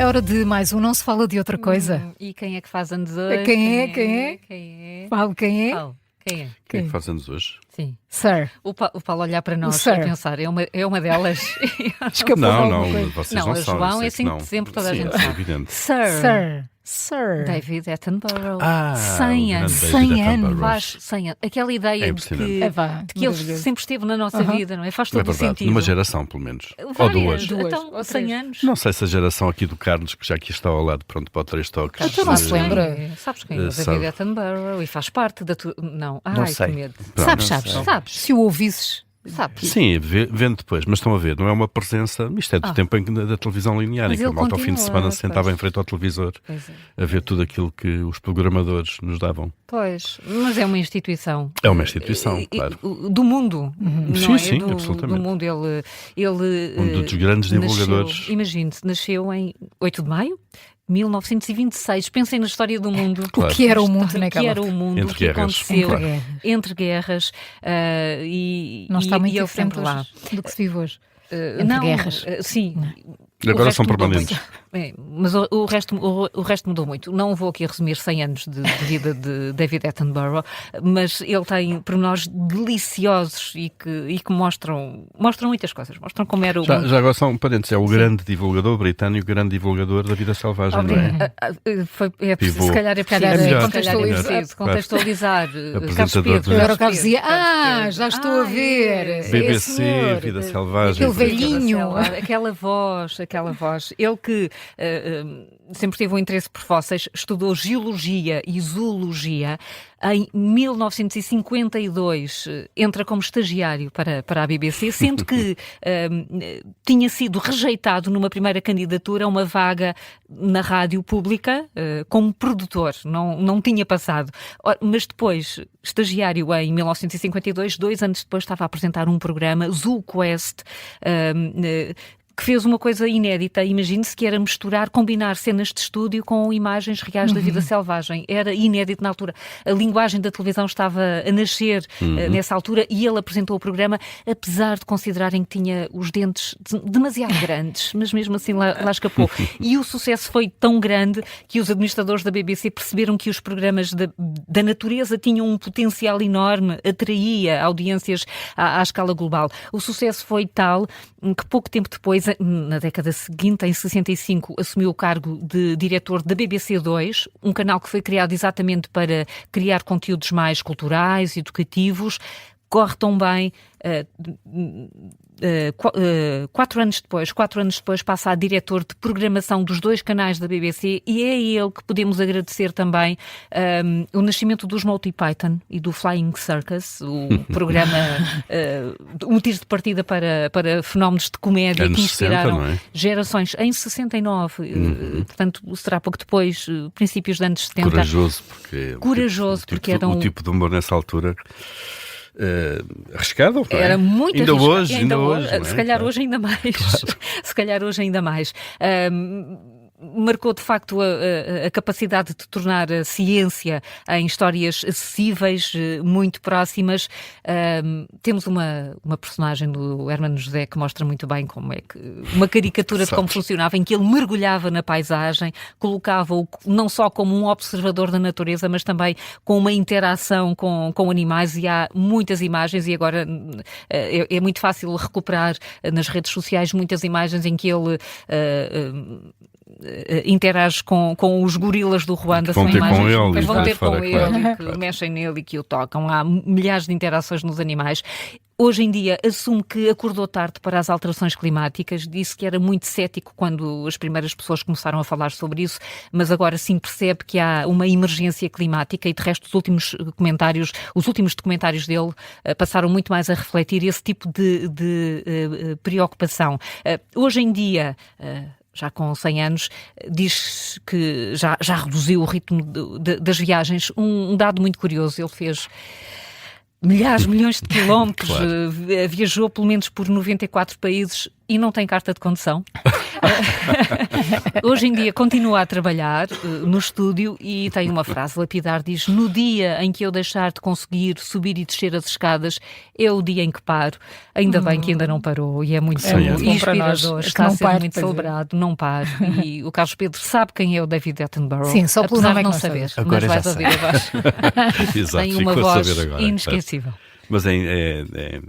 É hora de mais um Não Se Fala de Outra Coisa. E quem é que faz anos hoje? Quem é? Fala quem é? Paulo, quem é? Quem é que faz anos hoje? Sim. Sir. O Paulo olhar para nós Sir. a pensar, é uma delas. Escapou Não, alguma coisa. vocês Não, não a sabem. João sei é que 5 não. de dezembro, toda a Sim, gente é sabe. evidente. Sir. David Attenborough. 100 o grande anos. David 100 Attenborough. anos. Faz 100 anos. Aquela ideia de impressionante. que, É vá, de que ele maravilhoso. sempre esteve na nossa vida, não é? Faz É todo o verdade, sentido. numa geração pelo menos. Ou Várias. duas. Então, Ou 100 três. anos. Não sei se a geração aqui do Carlos, que já aqui está ao lado, pronto, para o 3 toques. Então não se lembra. Sabes quem é? O Sabe. David Attenborough e faz parte da tua... Não, Não ai, sei. que medo. Pronto, Sabes. não Sabes. Se o ouvisses. Sabes. Sim, vendo depois, mas estão a ver, não é uma presença, isto é do tempo da televisão linear, Mas em que a ele malta ao fim de continua, semana se sentava pois. em frente ao televisor Pois é. a ver tudo aquilo que os programadores nos davam. Pois, mas é uma instituição. É uma instituição, claro. Do mundo, não Sim, é? sim, do absolutamente. mundo. Ele Um dos grandes divulgadores. Nasceu, imagine-se, nasceu em 8 de maio de 1926. Pensem na história do mundo. Claro. O que era o mundo O que naquela era o mundo, Entre o que guerras, aconteceu claro. entre guerras e Não está muito ele diferente sempre lá. hoje do que se vive hoje. Uh, Entre não, guerras. Sim. O Agora resto são mudou permanentes. muito. Mas o resto mudou muito. Não vou aqui resumir 100 anos de vida de David Attenborough, mas ele tem pormenores deliciosos e que mostram muitas coisas. Mostram como era o mundo. Já agora são um parênteses, é o grande divulgador britânico, grande divulgador da vida selvagem, não é? Se calhar é calhar preciso, é contextualizar. Contextualizar. Apresentador Carlos Pedro, Agora o Carlos Pedro, dizia, Carlos já estou a ver. é. BBC, senhor. Vida Selvagem. Aquele velhinho. Aquela voz. Ele que sempre teve um interesse por fósseis, estudou geologia e zoologia. Em 1952 entra como estagiário para a BBC, sendo que tinha sido rejeitado numa primeira candidatura a uma vaga na rádio pública como produtor, não tinha passado. Mas depois, estagiário em 1952, 2 anos depois estava a apresentar um programa, Zoo Quest, que fez uma coisa inédita, imagine-se, que era combinar cenas de estúdio com imagens reais da vida selvagem. Era inédito na altura. A linguagem da televisão estava a nascer nessa altura e ele apresentou o programa, apesar de considerarem que tinha os dentes demasiado grandes, mas mesmo assim lá escapou. E o sucesso foi tão grande que os administradores da BBC perceberam que os programas da natureza tinham um potencial enorme, atraía audiências à escala global. O sucesso foi tal que pouco tempo depois, na década seguinte, em 65, assumiu o cargo de diretor da BBC 2, um canal que foi criado exatamente para criar conteúdos mais culturais, educativos. Corre tão bem. 4 anos depois passa a diretor de programação dos 2 canais da BBC e é a ele que podemos agradecer também o nascimento dos Monty Python e do Flying Circus, o programa, um tiro de partida para fenómenos de comédia Anos que inspiraram 60, não é? gerações. Em 69, portanto, será pouco depois, princípios dos anos 70. Corajoso, porque era o tipo de humor nessa altura. Arriscado, não é? Era muito ainda arriscado. Ainda hoje, não é? Se calhar Claro. hoje ainda mais. Claro. Se calhar hoje ainda mais. Marcou de facto a capacidade de tornar a ciência em histórias acessíveis, muito próximas. Temos uma personagem do Hermano José que mostra muito bem como é que uma caricatura de como funcionava, em que ele mergulhava na paisagem, colocava-o não só como um observador da natureza, mas também com uma interação com animais, e há muitas imagens, e agora é muito fácil recuperar nas redes sociais muitas imagens em que ele interage com os gorilas do Ruanda. Vão ter imagens com ele, que vão ter fora, com claro, ele, que claro. mexem nele e que o tocam. Há milhares de interações nos animais. Hoje em dia assume que acordou tarde para as alterações climáticas, disse que era muito cético quando as primeiras pessoas começaram a falar sobre isso, mas agora sim percebe que há uma emergência climática e de resto os últimos documentários dele passaram muito mais a refletir esse tipo de preocupação. Hoje em dia, já com 100 anos, diz que já reduziu o ritmo das viagens. Um dado muito curioso, ele fez milhões de quilómetros, Claro. Viajou pelo menos por 94 países. e não tem carta de condução. Hoje em dia continua a trabalhar no estúdio e tem uma frase lapidar, diz: no dia em que eu deixar de conseguir subir e descer as escadas, é o dia em que paro. Ainda bem que ainda não parou e é muito inspirador, está a ser muito celebrado, não paro. E o Carlos Pedro sabe quem é o David Attenborough, sim, só pelo apesar nome de não é que saber, agora mas vais ouvir a voz. Exato, Tem uma ficou a voz saber agora. inesquecível. Mas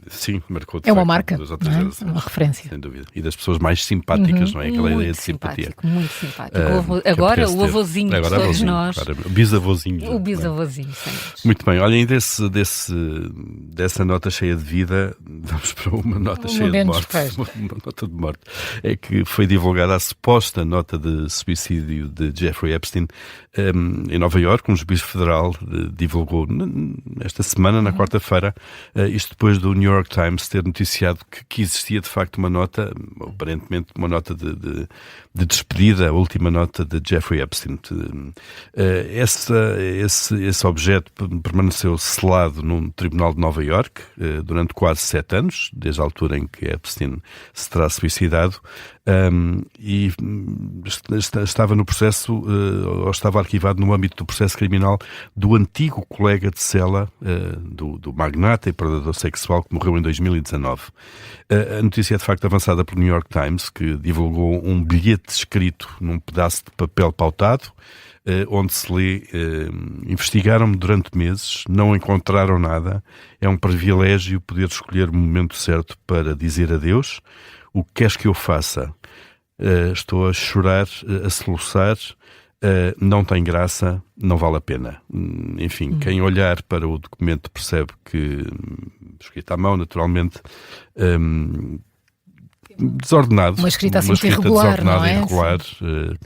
sim, marcou de É uma facto marca, 2 ou 3 não é? gerações, Uma referência. sem dúvida. E das pessoas mais simpáticas, não é? Aquela ideia de simpatia. Simpático, muito simpático. Agora o avôzinho de todos avôzinho, nós. Claro, o bisavôzinho. O bisavôzinho, sim. Muito bem, olhem, dessa nota cheia de vida, vamos para uma nota cheia de morte. Uma nota de morte. É que foi divulgada a suposta nota de suicídio de Jeffrey Epstein em Nova Iorque. Um juiz federal divulgou esta semana, na quarta-feira, isto depois do New York Times ter noticiado que existia de facto uma nota, aparentemente uma nota de despedida, a última nota de Jeffrey Epstein. Esse objeto permaneceu selado num tribunal de Nova Iorque durante quase 7 anos, desde a altura em que Epstein se terá suicidado, e estava no processo, ou estava arquivado no âmbito do processo criminal do antigo colega de cela do magnata e predador sexual que morreu em 2019. A notícia é de facto avançada pelo New York Times, que divulgou um bilhete escrito num pedaço de papel pautado, onde se lê: investigaram-me durante meses, não encontraram nada, é um privilégio poder escolher o momento certo para dizer adeus. O que queres que eu faça? Estou a chorar, a soluçar, não tem graça, não vale a pena. Enfim, quem olhar para o documento percebe que, escrito à mão, naturalmente, desordenado. Uma escrita assim irregular, desordenada, não é? irregular,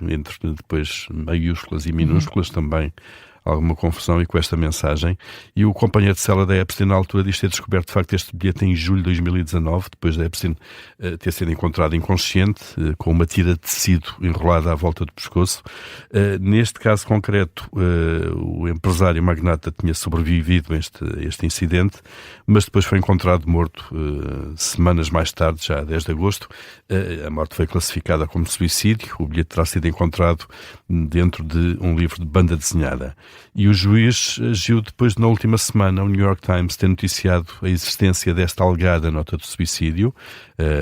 entre depois maiúsculas e minúsculas também. Alguma confusão e com esta mensagem. E o companheiro de cela da Epstein, na altura, diz ter descoberto de facto este bilhete em julho de 2019, depois da Epstein ter sido encontrado inconsciente, com uma tira de tecido enrolada à volta do pescoço. Neste caso concreto, o empresário magnata tinha sobrevivido a este incidente, mas depois foi encontrado morto semanas mais tarde, já a 10 de agosto. A morte foi classificada como suicídio. O bilhete terá sido encontrado dentro de um livro de banda desenhada. E o juiz agiu depois, na última semana, o New York Times ter noticiado a existência desta alegada nota de suicídio,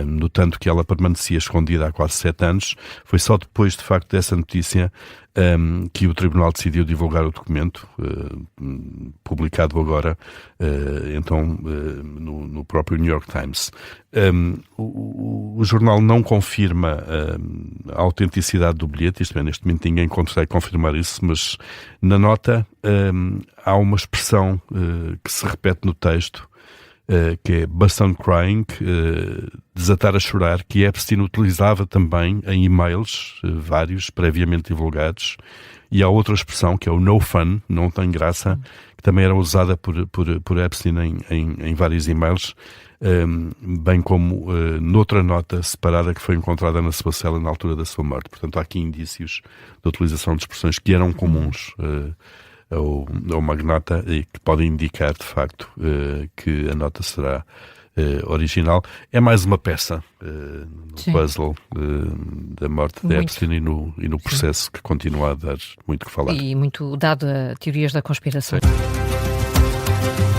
notando que ela permanecia escondida há quase 7 anos. Foi só depois, de facto, dessa notícia que o tribunal decidiu divulgar o documento, publicado agora, no próprio New York Times. O jornal não confirma a autenticidade do bilhete, isto é, neste momento ninguém consegue confirmar isso, mas na nota há uma expressão que se repete no texto, que é "bust on crying", desatar a chorar, que Epstein utilizava também em e-mails, vários, previamente divulgados. E há outra expressão, que é o "no fun", não tem graça, que também era usada por Epstein em vários e-mails, bem como noutra nota separada que foi encontrada na sua cela na altura da sua morte. Portanto, há aqui indícios de utilização de expressões que eram comuns ao magnata e que podem indicar, de facto, que a nota será original. É mais uma peça no puzzle da morte de Epstein e no processo que continua a dar muito que falar. E muito dado a teorias da conspiração. Sim.